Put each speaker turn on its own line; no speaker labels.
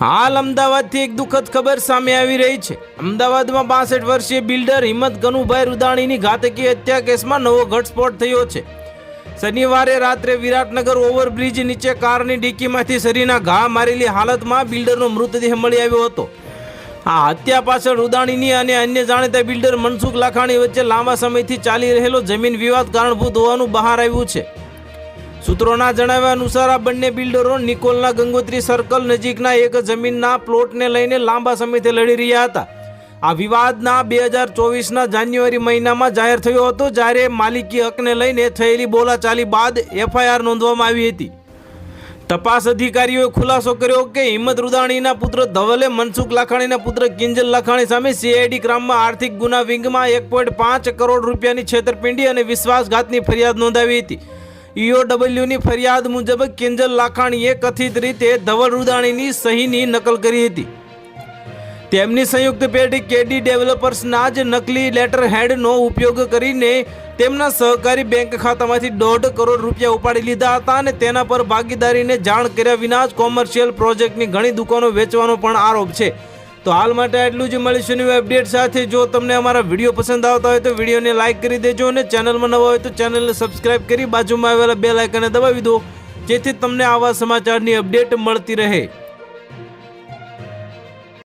હાલ અમદાવાદથી એક દુઃખદ ખબર સામે આવી રહી છે। અમદાવાદમાં 62 વર્ષીય બિલ્ડર હિંમત કનુભાઈ રૂદાણીની ઘાતકી હત્યા કેસમાં નવો ઘટસ્ફોટ થયો છે। શનિવારે રાત્રે વિરાટનગર ઓવરબ્રિજ નીચે કારની ડિક્કીમાંથી શરીરના ઘા મારેલી હાલતમાં બિલ્ડરનો મૃતદેહ મળી આવ્યો હતો। આ હત્યા પાછળ રૂદાણીની અને અન્ય જાણીતા બિલ્ડર મનસુખ લાખાણી વચ્ચે લાંબા સમયથી ચાલી રહેલો જમીન વિવાદ કારણભૂત હોવાનું બહાર આવ્યું છે। સૂત્રોના જણાવ્યા અનુસાર આ બંને બિલ્ડરો નિકોલના ગંગોત્રી સર્કલ નજીકના એક જમીનના પ્લોટને લઈને લાંબા સમયથી લડી રહ્યા હતા। આ વિવાદના 2024ના જાન્યુઆરી મહિનામાં જાહેર થયો હતો, જ્યારે માલિકી હકને લઈને થયેલી બોલાચાલી બાદ એફઆઈઆર નોંધવામાં આવી હતી। તપાસ અધિકારીઓએ ખુલાસો કર્યો કે હિંમત રૂદાણીના પુત્ર ધવલે મનસુખ લાખાણીના પુત્ર કિંજલ લાખાણી સામે સીઆઈડી ક્રાઇમમાં આર્થિક ગુના વિંગમાં 1.5 કરોડ રૂપિયાની છેતરપિંડી અને વિશ્વાસઘાતની ફરિયાદ નોંધાવી હતી। ઈઓડબલ્યુની ફરિયાદ મુજબ કિંજલ લાખાણીએ કથિત રીતે ધવલ રૂદાણીની સહીની નકલ કરી હતી। તેમની સંયુક્ત પેઢી કેડી ડેવલપર્સના જ નકલી લેટર હેડનો ઉપયોગ કરીને તેમના સહકારી બેંક ખાતામાંથી 1.5 કરોડ રૂપિયા ઉપાડી લીધા હતા અને તેના પર ભાગીદારીને જાણ કર્યા વિના જ કોમર્શિયલ પ્રોજેક્ટની ઘણી દુકાનો વેચવાનો પણ આરોપ છે। તો હાલ માટે આટલું જ। મળીશું નવી અપડેટ સાથે। જો તમને અમારા વિડીયો પસંદ આવતા હોય તો વિડીયોને લાઇક કરી દેજો અને ચેનલમાં નવા હોય તો ચેનલને સબસ્ક્રાઇબ કરી બાજુમાં આવેલા બેલ આઇકનને દબાવી દો, જેથી તમને આવા સમાચારની અપડેટ મળતી રહે।